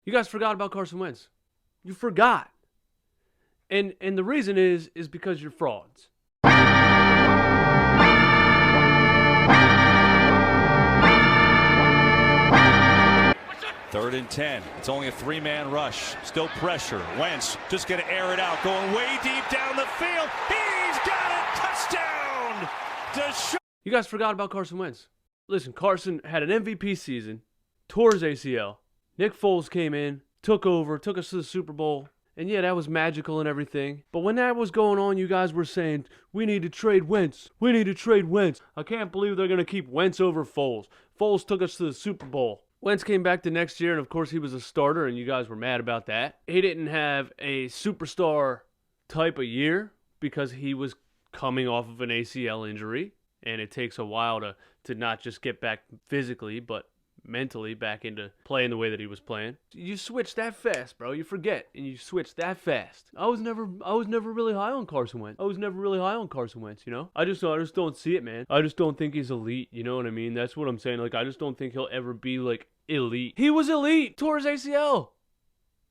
You guys forgot about Carson Wentz. You forgot. And the reason is because you're frauds. Third and 10. It's only a three-man rush. Still pressure. Wentz just going to air it out. Going way deep down the field. He's got it. Touchdown. You guys forgot about Carson Wentz. Listen, Carson had an MVP season, tore his ACL. Nick Foles came in, took over, took us to the Super Bowl. And yeah, that was magical and everything. But when that was going on, you guys were saying, we need to trade Wentz. We need to trade Wentz. I can't believe they're going to keep Wentz over Foles. Foles took us to the Super Bowl. Wentz came back the next year, and of course he was a starter, and you guys were mad about that. He didn't have a superstar type of year because he was coming off of an ACL injury, and it takes a while to not just get back physically, but mentally back into playing the way that he was playing. You switch that fast, bro. You forget, and you switch that fast. I was never really high on Carson Wentz. You know? I just don't see it, man. I just don't think he's elite. You know what I mean? That's what I'm saying. Like, I just don't think he'll ever be like elite. He was elite. Tore his ACL.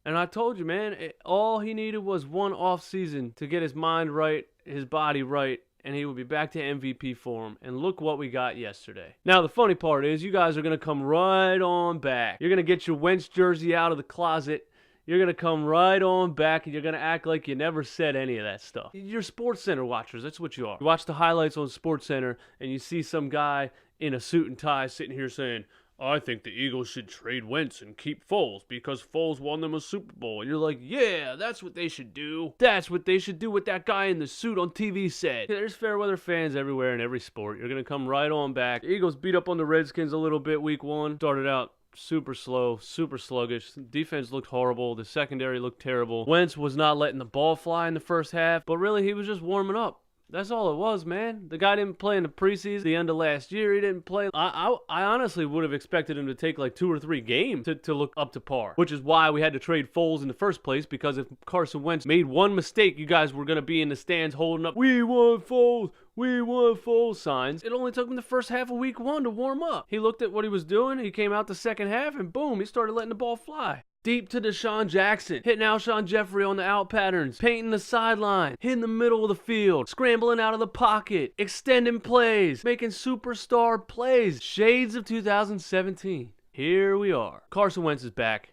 And I told you, man, all he needed was one off season to get his mind right, his body right, and he would be back to MVP form. And look what we got yesterday. Now, the funny part is you guys are going to come right on back. You're going to get your Wentz jersey out of the closet. You're going to come right on back, and you're going to act like you never said any of that stuff. You're SportsCenter watchers. That's what you are. You watch the highlights on SportsCenter, and you see some guy in a suit and tie sitting here saying, I think the Eagles should trade Wentz and keep Foles because Foles won them a Super Bowl. And you're like, yeah, that's what they should do. That's what they should do what that guy in the suit on TV said. Yeah, there's fair weather fans everywhere in every sport. You're going to come right on back. The Eagles beat up on the Redskins a little bit week one. Started out super slow, super sluggish. Defense looked horrible. The secondary looked terrible. Wentz was not letting the ball fly in the first half, but really he was just warming up. That's all it was, man. The guy didn't play in the preseason. The end of last year, he didn't play. I honestly would have expected him to take like 2 or 3 games to look up to par, which is why we had to trade Foles in the first place, because if Carson Wentz made one mistake, you guys were going to be in the stands holding up, we want Foles signs. It only took him the first half of week one to warm up. He looked at what he was doing. He came out the second half, and boom, he started letting the ball fly. Deep to Deshaun Jackson, hitting Alshon Jeffrey on the out patterns, painting the sideline, hitting the middle of the field, scrambling out of the pocket, extending plays, making superstar plays. Shades of 2017. Here we are. Carson Wentz is back.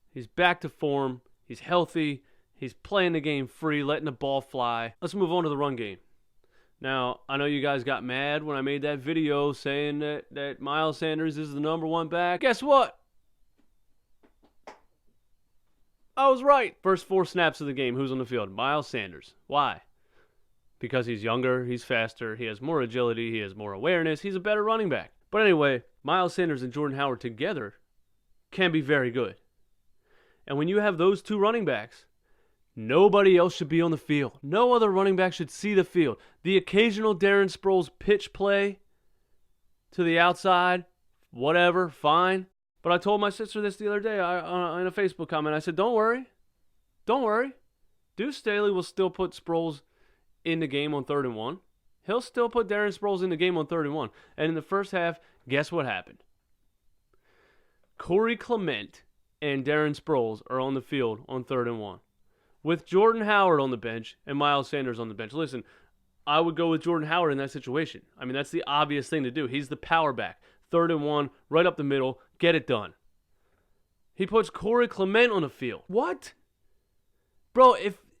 He's back to form. He's healthy. He's playing the game free, letting the ball fly. Let's move on to the run game. Now, I know you guys got mad when I made that video saying that Miles Sanders is the #1 back. Guess what? I was right. First 4 snaps of the game, who's on the field? Miles Sanders. Why? Because he's younger, he's faster, he has more agility, he has more awareness, he's a better running back. But anyway, Miles Sanders and Jordan Howard together can be very good. And when you have those 2 running backs, nobody else should be on the field. No other running back should see the field. The occasional Darren Sproles pitch play to the outside, whatever, fine. But I told my sister this the other day in a Facebook comment. I said, don't worry. Deuce Staley will still put Sproles in the game on 3rd and 1. He'll still put Darren Sproles in the game on 3rd and 1. And in the first half, guess what happened? Corey Clement and Darren Sproles are on the field on 3rd and 1. With Jordan Howard on the bench and Miles Sanders on the bench. Listen, I would go with Jordan Howard in that situation. I mean, that's the obvious thing to do. He's the power back. 3rd and 1, right up the middle, get it done. He puts Corey Clement on the field. What? Bro,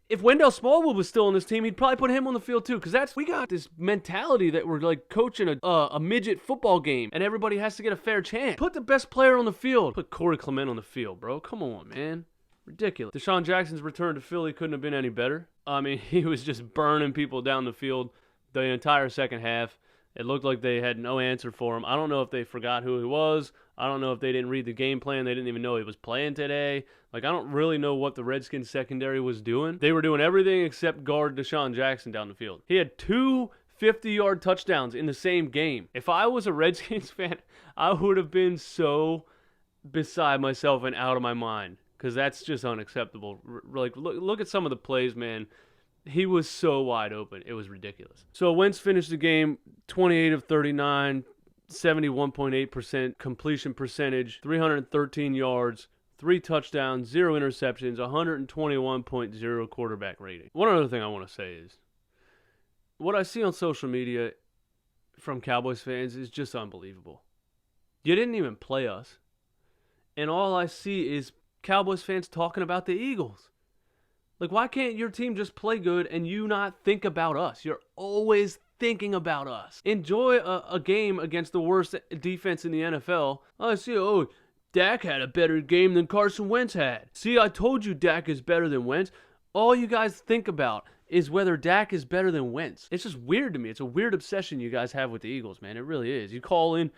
if Wendell Smallwood was still on this team, he'd probably put him on the field too, because we got this mentality that we're like coaching a midget football game, and everybody has to get a fair chance. Put the best player on the field. Put Corey Clement on the field, bro. Come on, man. Ridiculous. Deshaun Jackson's return to Philly couldn't have been any better. I mean, he was just burning people down the field the entire second half. It looked like they had no answer for him. I don't know if they forgot who he was. I don't know if they didn't read the game plan. They didn't even know he was playing today. Like, I don't really know what the Redskins secondary was doing. They were doing everything except guard Deshaun Jackson down the field. He had 2 50-yard touchdowns in the same game. If I was a Redskins fan, I would have been so beside myself and out of my mind, because that's just unacceptable. Like, look at some of the plays, man. He was so wide open. It was ridiculous. So Wentz finished the game 28 of 39, 71.8% completion percentage, 313 yards, 3 touchdowns, 0 interceptions, 121.0 quarterback rating. One other thing I want to say is, what I see on social media from Cowboys fans is just unbelievable. You didn't even play us. And all I see is Cowboys fans talking about the Eagles. Like, why can't your team just play good and you not think about us? You're always thinking about us. Enjoy a game against the worst defense in the NFL. I see, Dak had a better game than Carson Wentz had. See, I told you Dak is better than Wentz. All you guys think about is whether Dak is better than Wentz. It's just weird to me. It's a weird obsession you guys have with the Eagles, man. It really is. You call in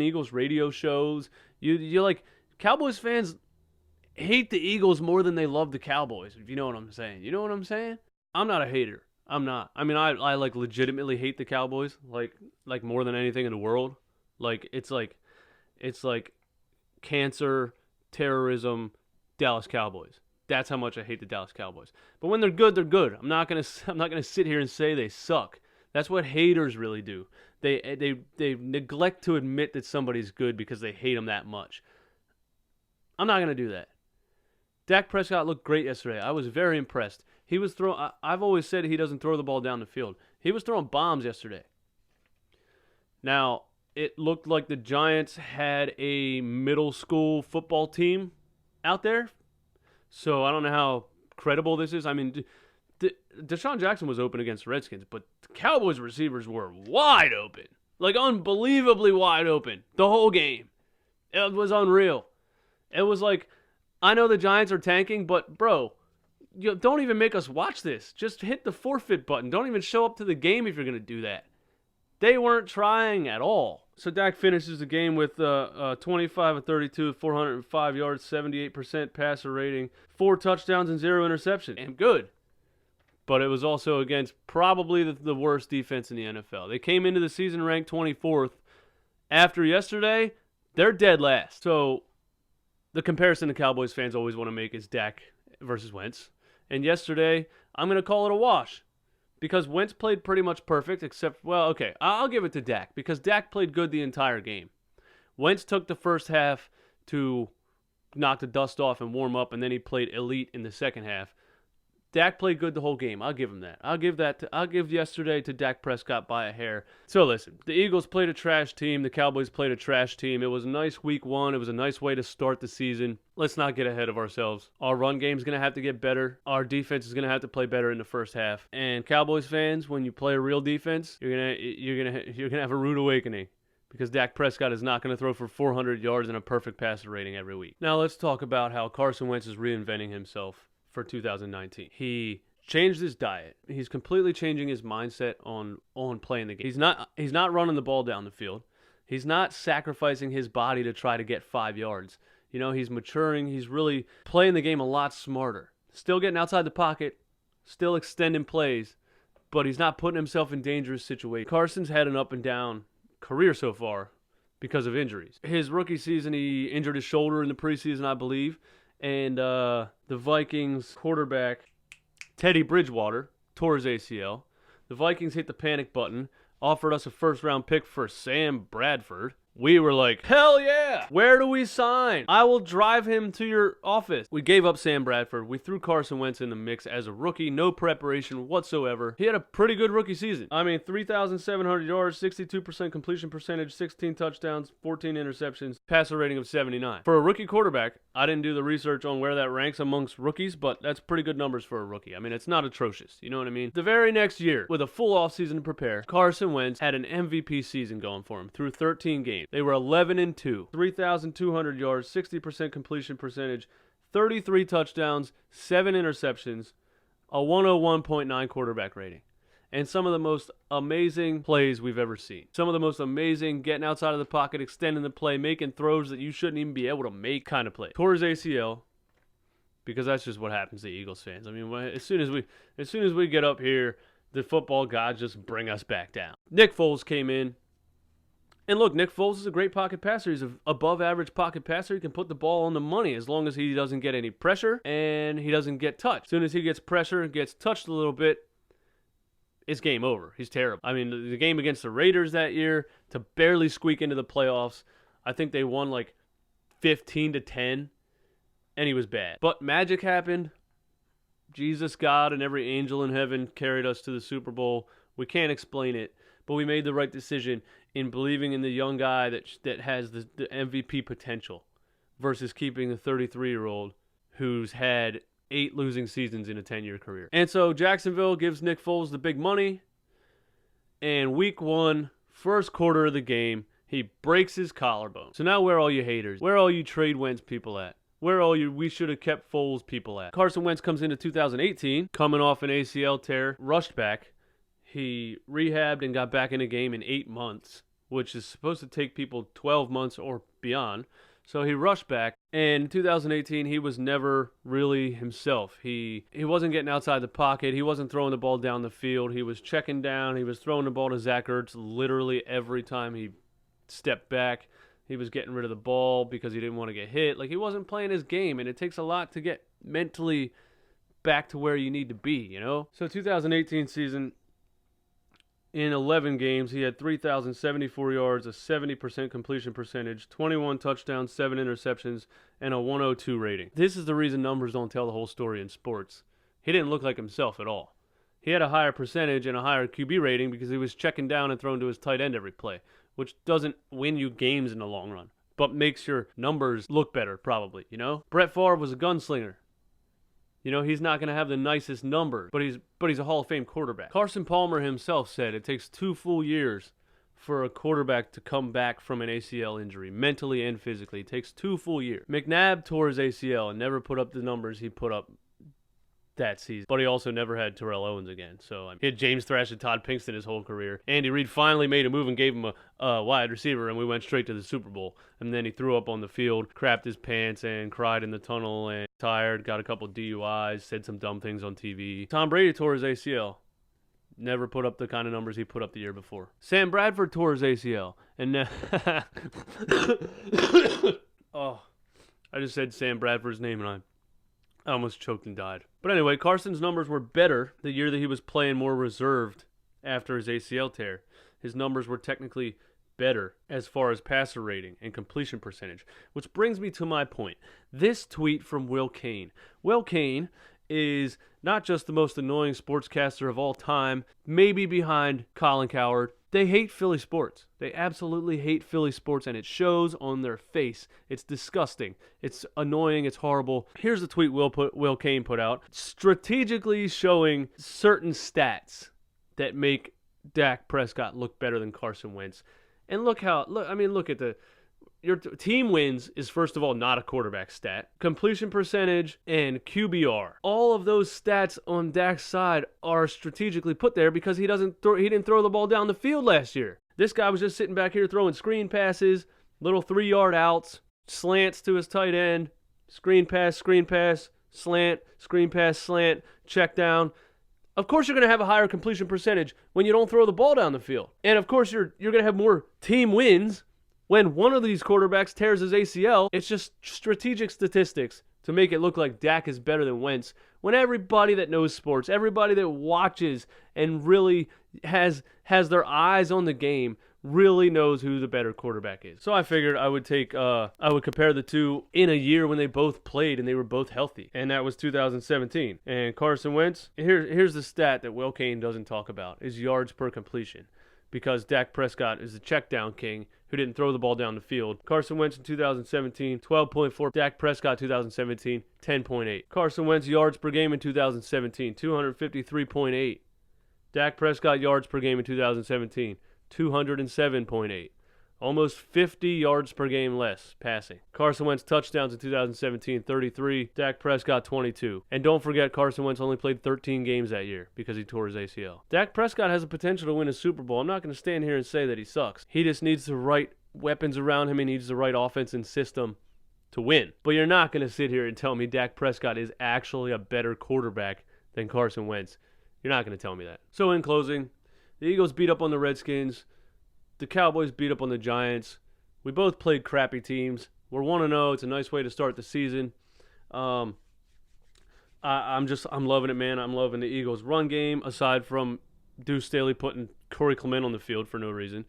Eagles radio shows. You're like, Cowboys fans hate the Eagles more than they love the Cowboys, if you know what I'm saying. You know what I'm saying? I'm not a hater. I'm not. I mean, I like legitimately hate the Cowboys, like more than anything in the world. Like it's like cancer, terrorism, Dallas Cowboys. That's how much I hate the Dallas Cowboys. But when they're good, they're good. I'm not gonna sit here and say they suck. That's what haters really do. They neglect to admit that somebody's good because they hate them that much. I'm not gonna do that. Dak Prescott looked great yesterday. I was very impressed. He was throwing. I've always said he doesn't throw the ball down the field. He was throwing bombs yesterday. Now, it looked like the Giants had a middle school football team out there. So I don't know how credible this is. I mean, Deshaun Jackson was open against the Redskins, but the Cowboys receivers were wide open. Like, unbelievably wide open. The whole game. It was unreal. It was like, I know the Giants are tanking, but bro, don't even make us watch this. Just hit the forfeit button. Don't even show up to the game if you're going to do that. They weren't trying at all. So Dak finishes the game with 25 of 32, 405 yards, 78% passer rating, 4 touchdowns and 0 interceptions. And good. But it was also against probably the worst defense in the NFL. They came into the season ranked 24th. After yesterday, they're dead last. So the comparison the Cowboys fans always want to make is Dak versus Wentz. And yesterday, I'm going to call it a wash. Because Wentz played pretty much perfect, except, well, okay, I'll give it to Dak. Because Dak played good the entire game. Wentz took the first half to knock the dust off and warm up, and then he played elite in the second half. Dak played good the whole game. I'll give him that. I'll give yesterday to Dak Prescott by a hair. So listen, the Eagles played a trash team. The Cowboys played a trash team. It was a nice week 1. It was a nice way to start the season. Let's not get ahead of ourselves. Our run game's going to have to get better. Our defense is going to have to play better in the first half. And Cowboys fans, when you play a real defense, you're going to have a rude awakening. Because Dak Prescott is not going to throw for 400 yards and a perfect passer rating every week. Now let's talk about how Carson Wentz is reinventing himself for 2019. He changed his diet. He's completely changing his mindset on playing the game. He's not running the ball down the field. He's not sacrificing his body to try to get 5 yards. You know, he's maturing. He's really playing the game a lot smarter. Still getting outside the pocket, still extending plays, but he's not putting himself in dangerous situations. Carson's had an up and down career so far because of injuries. His rookie season, he injured his shoulder in the preseason, I believe. And the Vikings quarterback, Teddy Bridgewater, tore his ACL. The Vikings hit the panic button, offered us a first-round pick for Sam Bradford. We were like, hell yeah! Where do we sign? I will drive him to your office. We gave up Sam Bradford. We threw Carson Wentz in the mix as a rookie. No preparation whatsoever. He had a pretty good rookie season. I mean, 3,700 yards, 62% completion percentage, 16 touchdowns, 14 interceptions, passer rating of 79. For a rookie quarterback, I didn't do the research on where that ranks amongst rookies, but that's pretty good numbers for a rookie. I mean, it's not atrocious. You know what I mean? The very next year, with a full offseason to prepare, Carson Wentz had an MVP season going for him through 13 games. They were 11-2, 3,200 yards, 60% completion percentage, 33 touchdowns, 7 interceptions, a 101.9 quarterback rating. And some of the most amazing plays we've ever seen. Some of the most amazing getting outside of the pocket, extending the play, making throws that you shouldn't even be able to make kind of play. Tore his ACL, because that's just what happens to Eagles fans. I mean, as soon as we get up here, the football gods just bring us back down. Nick Foles came in. And look, Nick Foles is a great pocket passer. He's an above-average pocket passer. He can put the ball on the money as long as he doesn't get any pressure and he doesn't get touched. As soon as he gets pressure and gets touched a little bit, it's game over. He's terrible. I mean, the game against the Raiders that year, to barely squeak into the playoffs, I think they won like 15-10. and he was bad. But magic happened. Jesus, God, and every angel in heaven carried us to the Super Bowl. We can't explain it, but we made the right decision in believing in the young guy that has the MVP potential versus keeping the 33-year-old who's had 8 losing seasons in a 10-year career. And so Jacksonville gives Nick Foles the big money, and week 1, first quarter of the game, he breaks his collarbone. So now where are all you haters? Where are all you trade Wentz people at? Where are all you we should have kept Foles people at? Carson Wentz comes into 2018, coming off an ACL tear, rushed back. He rehabbed and got back in the game in 8 months, which is supposed to take people 12 months or beyond. So he rushed back, and in 2018, he was never really himself. He wasn't getting outside the pocket. He wasn't throwing the ball down the field. He was checking down. He was throwing the ball to Zach Ertz literally every time he stepped back. He was getting rid of the ball because he didn't want to get hit. Like, he wasn't playing his game, and it takes a lot to get mentally back to where you need to be, you know? So 2018 season, in 11 games, he had 3,074 yards, a 70% completion percentage, 21 touchdowns, 7 interceptions, and a 102 rating. This is the reason numbers don't tell the whole story in sports. He didn't look like himself at all. He had a higher percentage and a higher QB rating because he was checking down and throwing to his tight end every play, which doesn't win you games in the long run, but makes your numbers look better, probably, you know? Brett Favre was a gunslinger. You know, he's not going to have the nicest numbers, but he's a Hall of Fame quarterback. Carson Palmer himself said it takes 2 full years for a quarterback to come back from an ACL injury, mentally and physically. It takes 2 full years. McNabb tore his ACL and never put up the numbers he put up that season, but he also never had Terrell Owens again. So he had James Thrash and Todd Pinkston his whole career. Andy Reid finally made a move and gave him a wide receiver, and we went straight to the Super Bowl. And then he threw up on the field, crapped his pants, and cried in the tunnel, and tired, got a couple DUIs, said some dumb things on TV. Tom Brady tore his ACL. Never put up the kind of numbers he put up the year before. Sam Bradford tore his ACL. And oh, I just said Sam Bradford's name, and I almost choked and died. But anyway, Carson's numbers were better the year that he was playing more reserved after his ACL tear. His numbers were technically better as far as passer rating and completion percentage, which brings me to my point. This tweet from Will Kane. Will Kane is not just the most annoying sportscaster of all time, maybe behind Colin Cowherd. They hate Philly sports. They absolutely hate Philly sports, and it shows on their face. It's disgusting. It's annoying. It's horrible. Here's the tweet Will Kane put out, strategically showing certain stats that make Dak Prescott look better than Carson Wentz. And look at your team wins is, first of all, not a quarterback stat. Completion percentage and QBR. All of those stats on Dak's side are strategically put there because he didn't throw the ball down the field last year. This guy was just sitting back here throwing screen passes, little 3-yard outs, slants to his tight end, screen pass, slant, screen pass, slant, check down. Of course you're going to have a higher completion percentage when you don't throw the ball down the field. And of course you're going to have more team wins when one of these quarterbacks tears his ACL. It's just strategic statistics to make it look like Dak is better than Wentz, when everybody that knows sports, everybody that watches and really has their eyes on the game, really knows who the better quarterback is. So I figured I would compare the two in a year when they both played and they were both healthy, and that was 2017. And Carson Wentz, here's the stat that Will Kane doesn't talk about, is yards per completion, because Dak Prescott is the check down king who didn't throw the ball down the field. Carson Wentz in 2017, 12.4. Dak Prescott 2017, 10.8. Carson Wentz yards per game in 2017, 253.8. Dak Prescott yards per game in 2017, 207.8. Almost 50 yards per game less passing. Carson Wentz touchdowns in 2017, 33. Dak Prescott, 22. And don't forget, Carson Wentz only played 13 games that year because he tore his ACL. Dak Prescott has the potential to win a Super Bowl. I'm not going to stand here and say that he sucks. He just needs the right weapons around him. He needs the right offense and system to win. But you're not going to sit here and tell me Dak Prescott is actually a better quarterback than Carson Wentz. You're not going to tell me that. So in closing, the Eagles beat up on the Redskins. The Cowboys beat up on the Giants. We both played crappy teams. We're 1-0. It's a nice way to start the season. I'm loving it, man. I'm loving the Eagles' run game, aside from Deuce Staley putting Corey Clement on the field for no reason.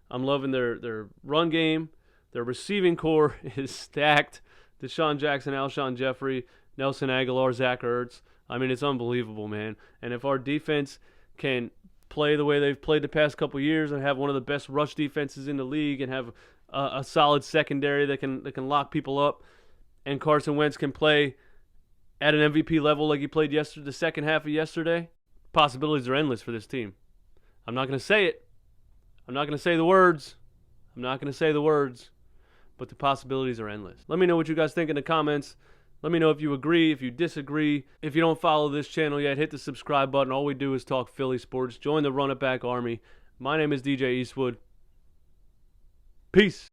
I'm loving their run game. Their receiving core is stacked. Deshaun Jackson, Alshon Jeffrey, Nelson Aguilar, Zach Ertz. I mean, it's unbelievable, man. And if our defense can play the way they've played the past couple years and have one of the best rush defenses in the league and have a solid secondary that can lock people up, and Carson Wentz can play at an MVP level like he played yesterday, the second half of yesterday, possibilities are endless for this team. I'm not going to say it. I'm not going to say the words. But the possibilities are endless. Let me know what you guys think in the comments. Let me know if you agree, if you disagree. If you don't follow this channel yet, hit the subscribe button. All we do is talk Philly sports. Join the Run It Back Army. My name is DJ Eastwood. Peace.